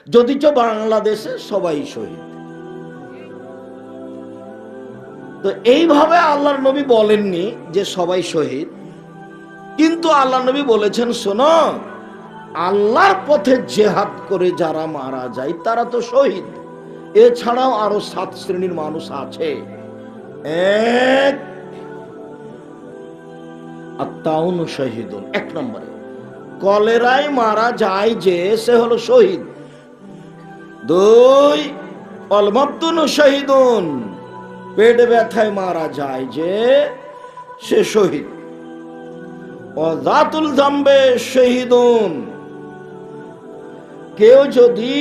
যদিচ বাংলাদেশে সবাই শহীদ। তো এইভাবে আল্লাহর নবী বলেননি যে সবাই শহীদ, কিন্তু আল্লাহ নবী বলেছেন, শোনো, আল্লাহর পথে জেহাদ করে যারা মারা যায় তারা তো শহীদ। এছাড়াও আরো 7 শ্রেণীর মানুষ আছে। এক, আত্মাউন শহীদুন, 1 নম্বরে কলেরায় মারা যায় যে সে হলো শহীদ। 2, অলমাবতুন শহীদুন, পেট ব্যথায় মারা যায় যে সে শহীদ। ওয়াজাতুল জামবে শহীদুন, কেউ যদি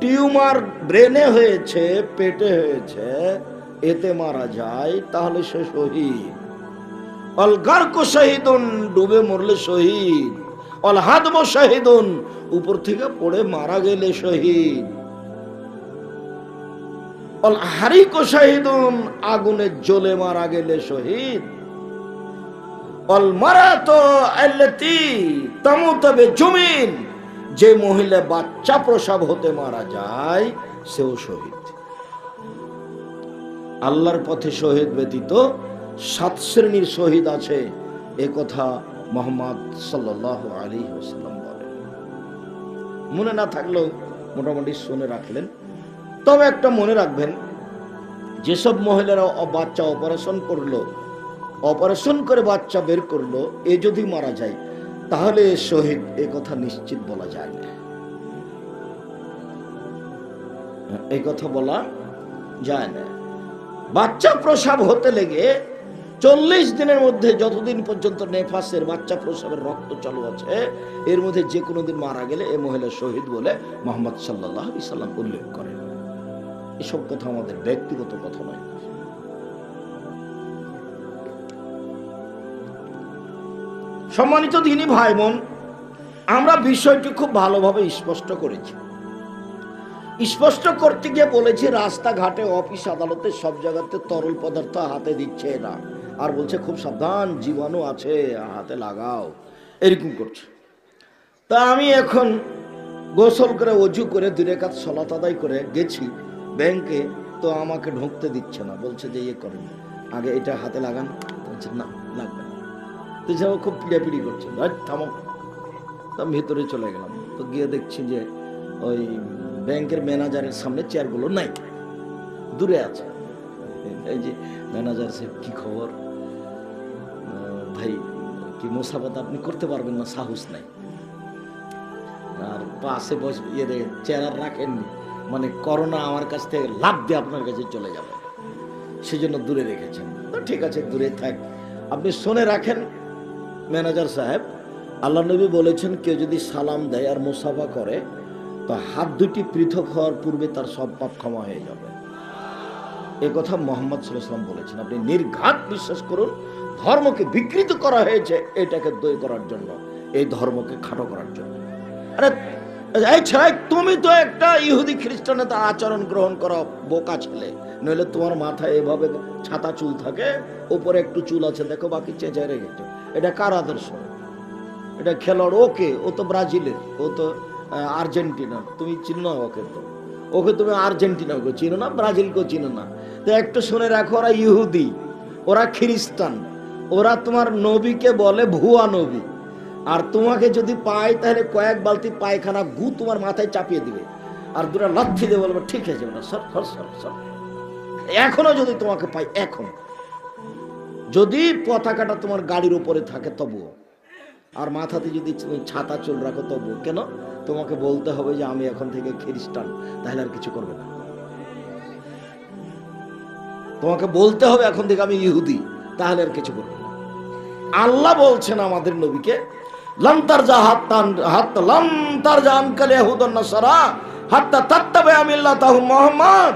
টিউমার ব্রেনে হয়েছে, পেটে হয়েছে, এতে মারা যায় তাহলে সে শহীদ। অল গারকু শহীদুন, ডুবে মরলে শহীদ। অল হাদমু শহীদুন, উপর থেকে পড়ে মারা গেলে শহীদ। অল হারিকু শহীদুন, আগুনে জ্বলে মারা গেলে শহীদ। অল মারাতু আল্লাতী তামুতু বিজুমিন, যে মহিলা বাচ্চা প্রসব হতে মারা যায় সেও শহীদ। আল্লাহর পথে শহীদ ব্যতীত 7 শ্রেণীর শহীদ আছে, এ কথা মুহাম্মদ সাল্লাল্লাহু আলাইহি ওয়াসাল্লাম বলেন। মনে না থাকলেও মোটামুটি শুনে রাখলেন। তবে একটা মনে রাখবেন, যেসব মহিলারা বাচ্চা অপারেশন করলো, অপারেশন করে বাচ্চা বের করলো, এ যদি মারা যায় তাহলে শহীদ, এ কথা নিশ্চিত বলা যায় না। এই কথা বলা যায় না। বাচ্চা প্রসব হতে লেগে 40 দিনের মধ্যে, যতদিন পর্যন্ত নেফাসের বাচ্চা প্রসবের রক্ত চালু আছে, এর মধ্যে যে কোনো দিন মারা গেলে এ মহিলা শহীদ বলে মুহাম্মদ সাল্লাল্লাহু আলাইহি সাল্লাম উল্লেখ করেন। এসব কথা আমাদের ব্যক্তিগত কথা নয়। সম্মানিত দিনী ভাই বোন, আমরা বিষয়টি খুব ভালোভাবে স্পষ্ট করেছি। স্পষ্ট করতে গিয়ে বলেছি, রাস্তাঘাটে, অফিস আদালতে, সব জায়গাতে তরল পদার্থ হাতে দিচ্ছে না, আর বলছে খুব সাবধান, জীবাণু আছে, হাতে লাগাও, এরকম করছে। তা আমি এখন গোসল করে, অজু করে, 2 রাকাত সালাত আদায় করে গেছি ব্যাংকে, তো আমাকে ঢুকতে দিচ্ছে না, বলছে যে ইয়ে করেন, আগে এটা হাতে লাগান। বলছে না, লাগবে না। তো যাও, খুব পিড়াপিড়ি করছে, থামো। আমি ভিতরে চলে গেলাম, তো গিয়ে দেখছি যে ওই ব্যাংকের ম্যানেজারের সামনে চেয়ারগুলো নাই, দূরে আছে। এই যে ম্যানেজার সাহেব, কি খবর ভাই, কি মোসাফাত আপনি করতে পারবেন না? সাহস নাই। আর পাশে বসে চেয়ার রাখেননি, মানে করোনা আমার কাছ থেকে লাভ দিয়ে আপনার কাছে চলে যাবে, সেজন্য দূরে রেখেছেন। তো ঠিক আছে, দূরে থাক। আপনি শুনে রাখেন ম্যানেজার সাহেব, আল্লাহ নবী বলেছেন, কেউ যদি সালাম দেয় আর মুসাফা করে, তো হাত দুটি পৃথক হওয়ার পূর্বে তার সব পাপ ক্ষমা হয়ে যাবে। এ কথা মুহাম্মদ সাল্লাল্লাহু আলাইহি ওয়াসাল্লাম বলেছেন। আপনি নির্ঘাত বিশ্বাস করুন, ধর্মকে বিকৃত করা হয়েছে এটাকে দই করার জন্য, এই ধর্মকে খাটো করার জন্য। আরে এই ছেলে, তুমি তো একটা ইহুদি খ্রিস্টানের আচরণ গ্রহণ করা বোকা ছেলে, নইলে তোমার মাথায় এভাবে ছাতা চুল থাকে, উপরে একটু চুল আছে, দেখো, বাকি চেঁচায় রেখেছো। এটা কার আদর্শ? এটা খেলোয়াড়, ওকে, ও তো ব্রাজিলের, ও তো আর্জেন্টিনার, তুমি চিনো না ওকে? তো ওকে তুমি আর্জেন্টিনাকে চিনো না, ব্রাজিলকেও চিনো না। তো একটু শুনে রাখো, ওরা ইহুদি, ওরা খ্রিস্টান, ওরা তোমার নবীকে বলে ভুয়া নবী। আর তোমাকে যদি পায় তাহলে কয়েক বালতি পায়খানা গু তোমার মাথায় চাপিয়ে দিবে, আর 2টা লাথি দিয়ে বলবে, ঠিক আছে না, সর সর সর সর। এখনো যদি তোমাকে পাই, এখন যদি পতাকাটা তোমার গাড়ির উপরে থাকে তবুও, আর মাথাতে যদি তুমি ছাতা চুল রাখো তবুও, কেন? তোমাকে বলতে হবে যে আমি এখন থেকে খ্রিস্টান, তাহলে আর কিছু করবে না। তোমাকে বলতে হবে এখন থেকে আমি ইহুদি, তাহলে আর কিছু করবে না। আল্লাহ বলছেন আমাদের নবীকে, লাম তারজা হাত্তা লাম তারজা আনকাল ইয়াহুদান নাসারা হাত্তা তাত্তাবিআ মিল্লাতাহুম। মুহাম্মদ,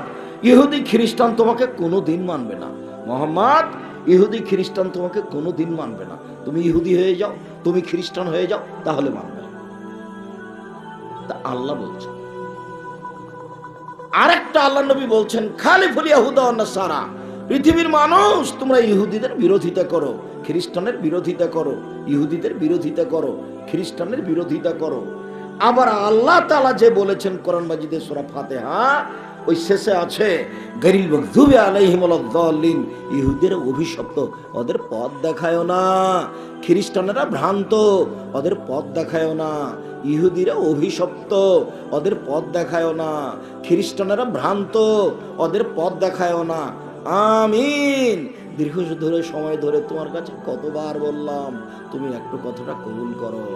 ইহুদি খ্রিস্টান তোমাকে কোনোদিন মানবে না। মুহাম্মদ, ইহুদি খ্রিস্টান তোমাকে কোনোদিন মানবে না। তুমি ইহুদি হয়ে যাও, তুমি খ্রিস্টান হয়ে যাও, তাহলে মানবে। তা আল্লাহ বলছেন। আরেকটা আল্লাহ নবী বলছেন, খালিফুল ইয়াহুদা ওয়ান নাসারা, পৃথিবীর মানুষ তোমরা ইহুদিদের বিরোধিতা করো, খ্রিস্টানের বিরোধিতা করো, ইহুদিদের বিরোধিতা করো, খ্রিস্টানের বিরোধিতা করো। আবার আল্লাহ তাআলা যে বলেছেন কোরআন মাজিদে সূরা ফাতিহা, ওই শেষে আছে গায়রিল মাগযুবি আলাইহিম ওয়ালাদ-দাল্লিন, ইহুদিরা অভিশপ্ত, ওদের পথ দেখায়ও না। খ্রিস্টানেরা ভ্রান্ত, ওদের পথ দেখায়ও না। ইহুদিরা অভিশপ্ত, ওদের পথ দেখায়ও না। খ্রিস্টানেরা ভ্রান্ত, ওদের পথ দেখায়ও না। আমিন। দীর্ঘ সময় ধরে তোমার কাছে কতবার বললাম তুমি একটু কথাটা কবুল করো।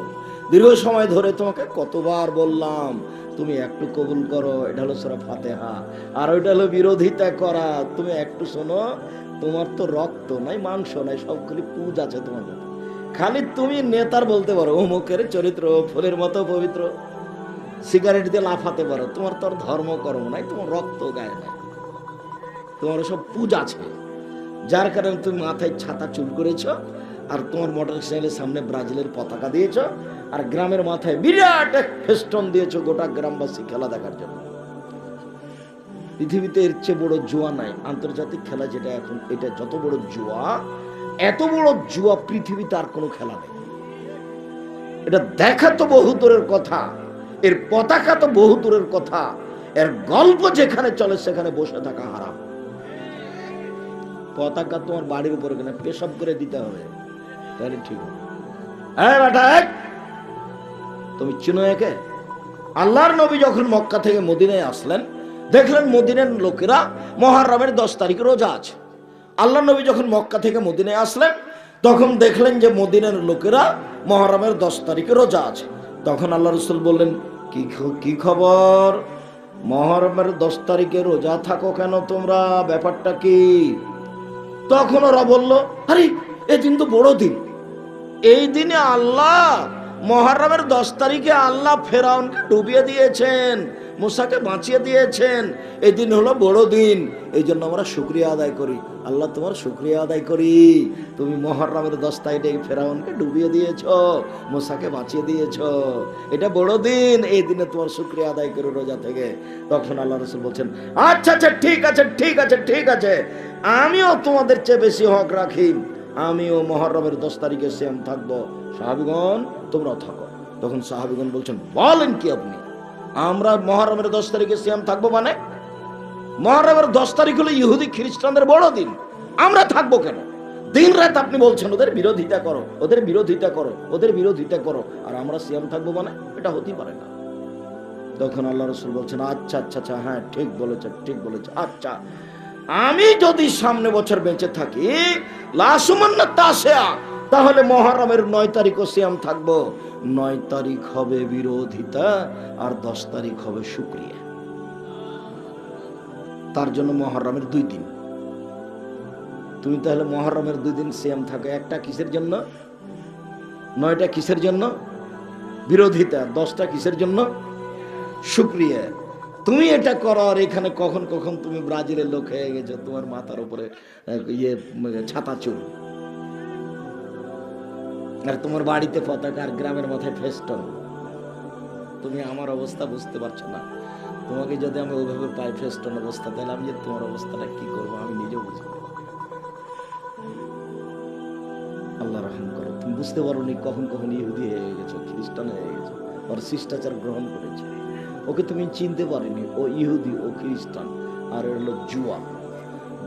দীর্ঘ সময় ধরে তোমাকে কতবার বললাম তুমি একটু কবুল করো। এটা হলো সূরা ফাতিহা। আর ওইটা হলো বিরোধিতা করা। তুমি একটু শোনো, তোমার তো রক্ত নাই, মাংস নাই, সব খালি পুজ আছে তোমার কাছে। খালি তুমি নেতার বলতে পারো অমুকের চরিত্র ফুলের মতো পবিত্র, সিগারেট দিয়ে লাফাতে পারো, তোমার তো আর ধর্মকর্ম নাই, তোমার রক্ত গায়ে নাই, তোমার সব পুজ আছে। যার কারণে তুমি মাথায় ছাতা চুল করেছ, আর তোমার মোটরসাইকেলের সামনে ব্রাজিলের পতাকা দিয়েছ, আর গ্রামের মাথায় বিরাট এক ফেস্টন দিয়েছ গোটা গ্রামবাসী খেলা দেখার জন্য। পৃথিবীতে এর চেয়ে বড় জুয়া নাই। আন্তর্জাতিক খেলা যেটা এখন, এটা যত বড় জুয়া, এত বড় জুয়া পৃথিবীতে আর কোনো খেলা নেই। এটা দেখা তো বহু দূরের কথা, এর পতাকা তো বহু দূরের কথা, এর গল্প যেখানে চলে সেখানে বসে থাকা হারাম। পতাকা তোমার বাড়ির উপরে কেন পেশাব করে দিতে হবে, তাহলে ঠিক হবে। তুমি চিনো একে? আল্লাহর নবী যখন মক্কা থেকে মদিনায় আসলেন, দেখলেন মদিনার লোকেরা মুহররমের 10 তারিখে রোজা আছে। আল্লাহ নবী যখন মক্কা থেকে মদিনায় আসলেন, তখন দেখলেন যে মদিনার লোকেরা মুহররমের 10 তারিখে রোজা আছে। তখন আল্লাহ রাসূল বললেন, কি খবর, মুহররমের 10 তারিখে রোজা থাকো কেন তোমরা, ব্যাপারটা কি? তখন ওরা বলল, আরে এই দিন তো বড় দিন, এই দিনে আল্লাহ মুহররমের 10 তারিখে আল্লাহ ফেরাউনকে ডুবিয়ে দিয়েছেন, মুসাকে বাঁচিয়ে দিয়েছেন, এই দিন হলো বড় দিন, এই জন্য আমরা শুকরিয়া আদায় করি। আল্লাহ তোমার শুকরিয়া আদায় করি, তুমি মুহররমের 10 তারিখে ফেরাউনকে ডুবিয়ে দিয়েছো, মুসাকে বাঁচিয়ে দিয়েছো, এটা বড় দিন, এই দিনে তোমার শুকরিয়া আদায় করো রোজা থেকে। তখন আল্লাহ রাসূল বলছেন, আচ্ছা আচ্ছা ঠিক আছে ঠিক আছে ঠিক আছে, আমিও তোমাদের চেয়ে বেশি হক রাখি, আমিও মুহররমের 10 তারিখে সিয়াম থাকবো, সাহাবীগণ তোমরাও থাকো। তখন সাহাবীগণ বলছেন, বলেন কি আপনি, আমরা মুহররমের 10 তারিখে সিয়াম থাকবো মানে? মুহররমের 10 তারিখ হলো ইহুদি খ্রিস্টানদের বড় দিন, আমরা থাকবো কেন? দিন রাত আপনি বলছেন ওদের বিরোধিতা করো, ওদের বিরোধিতা করো, ওদের বিরোধিতা করো, আর আমরা সিয়াম থাকবো মানে? এটা হতেই পারে না। তখন আল্লাহ রাসূল বলছেন, আচ্ছা আচ্ছা আচ্ছা, হ্যাঁ ঠিক বলেছে ঠিক বলেছে, আচ্ছা আমি যদি সামনে বছর বেঁচে থাকি লাসুমান্না তাসিয়া, তাহলে মুহররমের 9 তারিখও সিয়াম থাকবো। 9 তারিখ হবে বিরোধিতা, আর 10 তারিখ হবে শুকরিয়া। তার জন্য মুহররমের 2 দিন। তুমি তাহলে মুহররমের 2 দিন সিয়াম থাকো, একটা কিসের জন্য? 9টা কিসের জন্য? বিরোধিতা। 10টা কিসের জন্য? শুকরিয়া। তুমি এটা করো, আর এখানে কখন কখন তুমি ব্রাজিলের লোক হয়ে গেছো, তোমার মাথার উপরে ছাতা চুল, আর তোমার বাড়িতে পতাকা, আর গ্রামের মাথায় ফেস্টন। তুমি আমার অবস্থা বুঝতে পারছো না। তোমাকে যদি আমি ওইভাবে পাই ফেস্টন অবস্থা, তাহলে আমি যে তোমার অবস্থাটা কি করবো আমি নিজেও বুঝবো। আল্লাহ রহম করো, তুমি বুঝতে পারো নি কখন কখন ইহুদি হয়ে গেছো, খ্রিস্টান হয়ে গেছো, ওর শিষ্টাচার গ্রহণ করেছে। ওকে তুমি চিনতে পারিনি, ও ইহুদি, ও খ্রিস্টান, আর হলো জুয়া।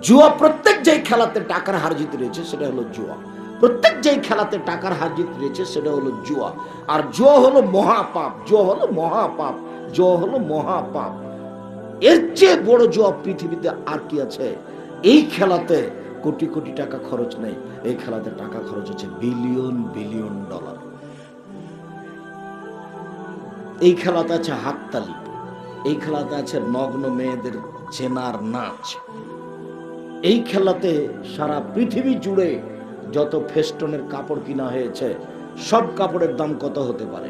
জুয়া, প্রত্যেক যে খেলাতে টাকার হার জিত রয়েছে সেটা হলো জুয়া। প্রত্যেক যে খেলাতে টাকার হার জিত রয়েছে সেটা হলো জুয়া। আর জুয়া হলো মহাপাপ, জুয়া হলো মহাপাপ, জুয়া হলো মহাপাপ। এর চেয়ে বড় জুয়া পৃথিবীতে আর কি আছে? এই খেলাতে কোটি কোটি টাকা খরচ নেই, এই খেলাতে টাকা খরচ হচ্ছে বিলিয়ন বিলিয়ন ডলার। এই খেলাতে আছে হাততালি, এই খেলাতে আছে নগ্ন মেয়েদের জেনার নাচ। এই খেলাতে সারা পৃথিবী জুড়ে যত ফেস্টনের কাপড় কিনা হয়েছে, সব কাপড়ের দাম কত হতে পারে?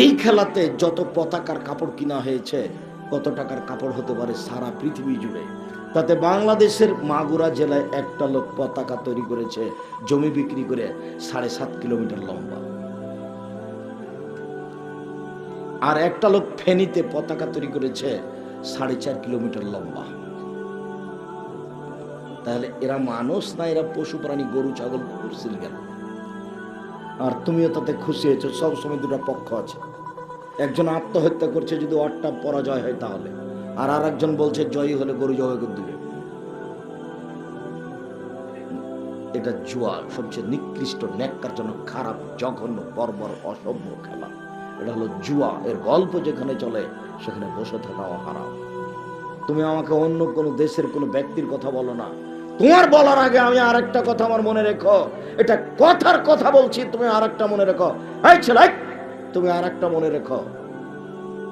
এই খেলাতে যত পতাকার কাপড় কিনা হয়েছে, কত টাকার কাপড় হতে পারে সারা পৃথিবী জুড়ে? তাতে বাংলাদেশের মাগুরা জেলায় একটা লোক পতাকা তৈরি করেছে জমি বিক্রি করে 7.5 কিলোমিটার লম্বা, আর একটা লোক ফেনীতে পতাকা তৈরি করেছে 4.5 কিলোমিটার লম্বা। তাহলে এরা মানুষ না, এরা পশু প্রাণী, গরু ছাগল কুকুর সিল গেল? আর তুমিও তাতে খুশি হয়েছো। সবসময় দুটো পক্ষ আছে, একজন আত্মহত্যা করছে যদি ওরটা পরাজয় হয় তাহলে, আর একজন বলছে জয়ী হলে গরু জবাই করে দিবে। এটা জুয়া, সবচেয়ে নিকৃষ্ট, ন্যাক্কারজনক, খারাপ, জঘন্য, বর্বর, অসভ্য খেলা। এটা হলো জুয়া। এর গল্প যেখানে চলে সেখানে বসে থাকাও হারাম। তুমি আমাকে অন্য কোনো দেশের কোনো ব্যক্তির কথা বলো না, তোমার বলার আগে আমি আরেকটা কথা আমার মনে রেখো, এটা কথার কথা বলছি, তুমি আরেকটা মনে রেখো। এই ছেলে, তুমি আরেকটা মনে রেখো,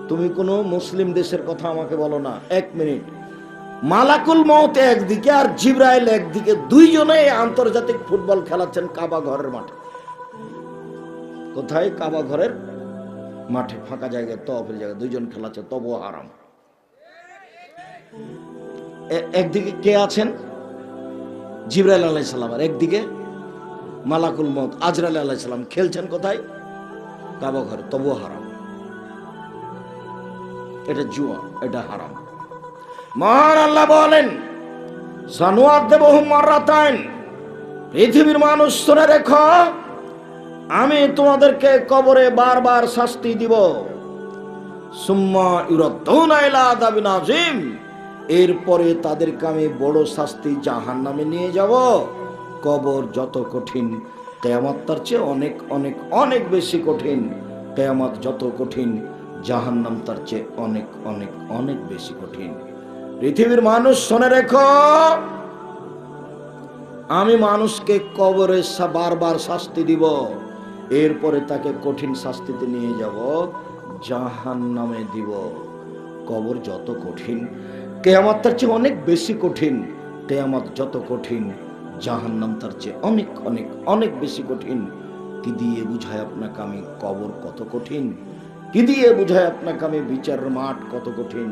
তুমি কোনো মুসলিম দেশের কথা আমাকে বলো না। এক মিনিট, মালাকুল মউত একদিকে আর জিবরাইল একদিকে, দুইজনে আন্তর্জাতিক ফুটবল খেলাচ্ছেন কাবা ঘরের মাঠে। কোথায়? কাবা ঘরের মাঠে, ফাঁকা জায়গায়, তওয়াফের জায়গায় দুইজন খেলাচ্ছে, তবুও হারাম। একদিকে কে আছেন? জিবরাইল আলাইহিস সালাম, আর একদিকে মালাকুল মউত আজরাইল আলাইহিস সালাম। খেলছেন কোথায়? কাবা ঘরে, তবুও হারাম। এটা জুয়া, এটা হারাম। মহান আল্লাহ বলেন, সানুআযিবুহুম মাররাতাইন, পৃথিবীর মানুষ শুনে রেখো, আমি তোমাদেরকে কবরে বারবার শাস্তি দিব। সুম্মা ইউরাদ্দুনা ইলা আযাবিন আযীম, এরপরে তাদেরকে আমি বড় শাস্তি জাহান্নামে নিয়ে যাব। কবর যত কঠিন, কিয়ামত তার চেয়ে অনেক অনেক অনেক বেশি কঠিন। কিয়ামত যত কঠিন, জাহান্নাম তার চেয়ে অনেক অনেক অনেক বেশি কঠিন। পৃথিবীর মানুষ শুনে রেখো, আমি মানুষকে কবরে বারবার শাস্তি দিব, এরপরে তাকে কঠিন শাস্তিতে নিয়ে যাব, জাহান্নামে দিব। কবর যত কঠিন, কিয়ামত তার চেয়ে অনেক বেশি কঠিন। কিয়ামত যত কঠিন, জাহান্নাম তার চেয়ে অনেক অনেক অনেক বেশি কঠিন। কি দিয়ে বুঝায় আপনাকে আমি কবর কত কঠিন? কি দিয়ে বুঝায় আপনাকে আমি বিচারের মাঠ কত কঠিন?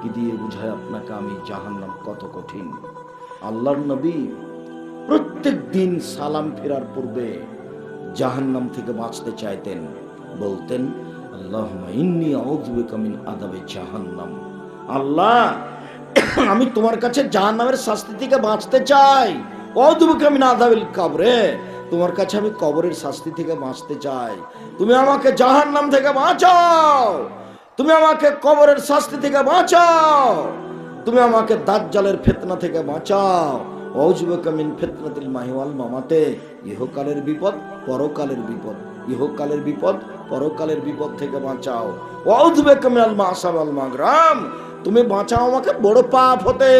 কি দিয়ে বুঝায় আপনাকে আমি জাহান্নাম কত কঠিন? আল্লাহর নবী প্রত্যেক দিন সালাম ফেরার পূর্বে জাহান্নাম থেকে বাঁচতে চাইতেন। বলতেন, আল্লাহুম্মা ইন্নী আউযু বিকা মিন আযাবি জাহান্নাম। আল্লাহ, আমি তোমার কাছে জাহান্নামের শাস্তি থেকে বাঁচতে চাই। আউযু বিকা মিন আযাবিল কবরে, তোমার কাছে আমি কবরের শাস্তি থেকে বাঁচতে চাই। তুমি আমাকে জাহান্নাম থেকে বাঁচাও, তুমি আমাকে কবরের শাস্তি থেকে বাঁচাও, তুমি আমাকে দাজ্জালের ফিতনা থেকে বাঁচাও। আউযু বিকা মিন ফিতনাতিল মাহি ওয়াল মামাতে, ইহকালের বিপদ, পরকালের বিপদ, ইহকালের বিপদ, পরকালের বিপদ থেকে বাঁচাও। আউযু বিকা মিনাল মাসাব ওয়াল মাগরাম, তুমি বাঁচাও আমাকে বড় পাপ হতে,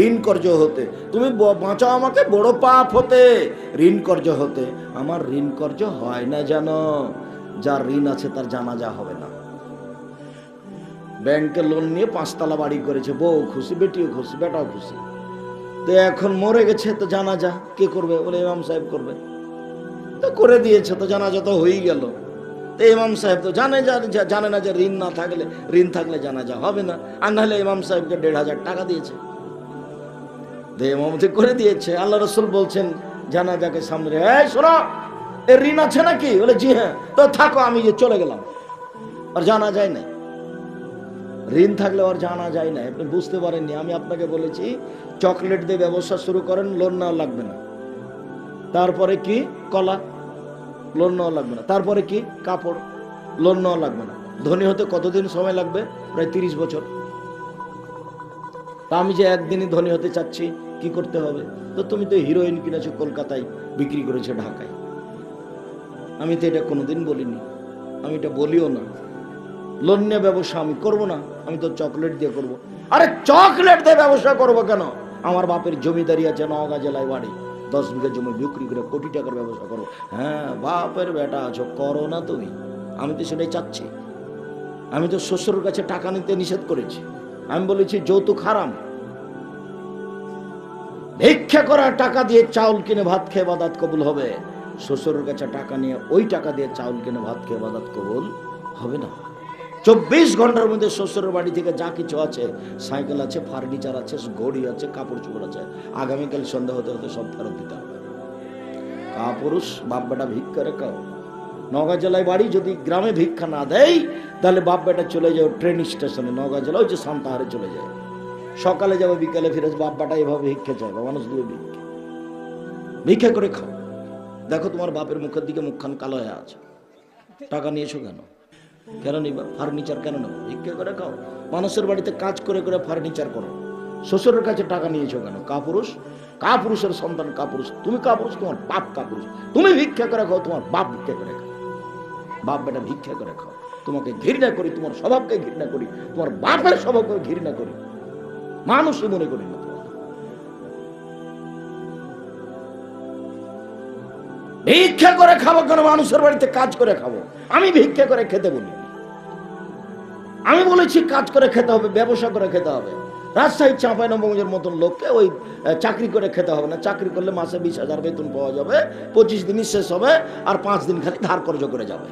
ঋণ কর্য হতে। তুমি বাঁচাও আমাকে বড় পাপ হতে, ঋণ কর্য হতে। আমার ঋণ কর্য হয় না জানো? যার ঋণ আছে তার জানাজা হবে না। ব্যাংকে লোন নিয়ে 5 তলা বাড়ি করেছে, বউ খুশি, বেটিও খুশি, বেটাও খুশি। তো এখন মরে গেছে, তো জানাজা কে করবে? বলে ইমাম সাহেব করবে। তো করে দিয়েছে, তো জানাজা তো হয়েই গেল। তো ইমাম সাহেব তো জানে না যে ঋণ না থাকলে, ঋণ থাকলে জানাজা হবে না। আর নাহলে ইমাম সাহেবকে 1,500 টাকা দিয়েছে, ইমামতি করে দিয়েছে। আল্লাহ রাসূল বলছেন জানাজাকে সামনে, এই শোনো, এর ঋণ আছে নাকি? বলে জি হ্যাঁ। তো থাকো, আমি যে চলে গেলাম। আর জানা যায় না, ঋণ থাকলে আর জানা যায় না। আপনি বুঝতে পারেননি। আমি আপনাকে বলেছি চকলেট দিয়ে ব্যবসা শুরু করেন, লোন নেওয়া লাগবে না। তারপরে কি? কলা, লোন নেওয়া লাগবে না। তারপরে কি? কাপড়, লোন নেওয়া লাগবে না। ধনী হতে কতদিন সময় লাগবে? প্রায় 30 বছর। তা আমি যে একদিনই ধনী হতে চাচ্ছি, কি করতে হবে? তো তুমি তো হিরোইন কিনেছো কলকাতায়, বিক্রি করেছো ঢাকায়। আমি তো এটা কোনোদিন বলিনি, আমি এটা বলিও না। লোন নিয়ে ব্যবসা আমি করব না, আমি তো চকলেট দিয়ে করব। আরে চকলেট দিয়ে ব্যবসা করব কেন? আমার বাপের জমিদারি আছে, নওগাঁ জেলায় বাড়ি, 10 বিঘা জমি বিক্রি করে কোটি টাকার ব্যবসা করো। হ্যাঁ, বাপের বেটা আছো, করো না তুমি। আমি তো সেটাই চাচ্ছি। আমি তো শ্বশুরের কাছে টাকা নিতে নিষেধ করেছি। আমি বলেছি যৌতুক হারাম। ভিক্ষা করার টাকা দিয়ে চাউল কিনে ভাত খেয়ে বাদাত কবুল হবে। শ্বশুরের কাছে টাকা নিয়ে ওই টাকা দিয়ে চাউল কিনে ভাত খেয়ে বাদাত কবুল হবে না। 24 ঘন্টার মধ্যে শ্বশুরের বাড়ি থেকে যা কিছু আছে, সাইকেল আছে, ফার্নিচার আছে, ঘড়ি আছে, কাপড় চোপড় আছে, আগামীকাল সন্ধ্যা হতে হতে সব ফেরত দিতে হবে। কাপুরুষ বাপ বেটা ভিক্ষা রেখাও। নওগাঁ জেলায় বাড়ি, যদি গ্রামে ভিক্ষা না দেয় তাহলে বাপ বেটা চলে যাও ট্রেন স্টেশনে, নওগাঁ জেলা ওই যে সান্তাহারে চলে যায়। সকালে যাবে, বিকালে ফিরে বাপ বেটা এভাবে ভিক্ষা চাইবে, মানুষ দিয়ে ভিক্ষা করে খাও। দেখো তোমার বাপের মুখের দিকে মুখখান কালো হয়ে আছে, টাকা নিয়েছো কেন? কেন নিবা? ফার্নিচার কেন নেবো? ভিক্ষে করে খাও। মানুষের বাড়িতে কাজ করে করে ফার্নিচার করো। শ্বশুরের কাছে টাকা নিয়েছো কেন? কাপুরুষ, কাপুরুষের সন্তান কাপুরুষ। তুমি কাপুরুষ, তোমার বাপ কাপুরুষ। তুমি ভিক্ষা করে খাও, তোমার বাপ ভিক্ষা করে খাও। বাপ বেটা ভিক্ষা করে খাও। তোমাকে ঘৃণা করি, তোমার স্বভাবকে ঘৃণা করি, তোমার বাপের স্বভাবকে ঘৃণা করি, মানুষই মনে করি না। ভিক্ষা করে খাবো কেন? মানুষের বাড়িতে কাজ করে খাবো। আমি ভিক্ষা করে খেতে বলি, আমি বলেছি কাজ করে খেতে হবে, ব্যবসা করে খেতে হবে। রাজশাহী চাঁপাইনবাবগঞ্জের মতন লোককে ওই চাকরি করে খেতে হবে না। চাকরি করলে মাসে 20,000 বেতন পাওয়া যাবে, 25 দিনই শেষ হবে, আর 5 দিন খালি ধার কর্জ করে যাবে।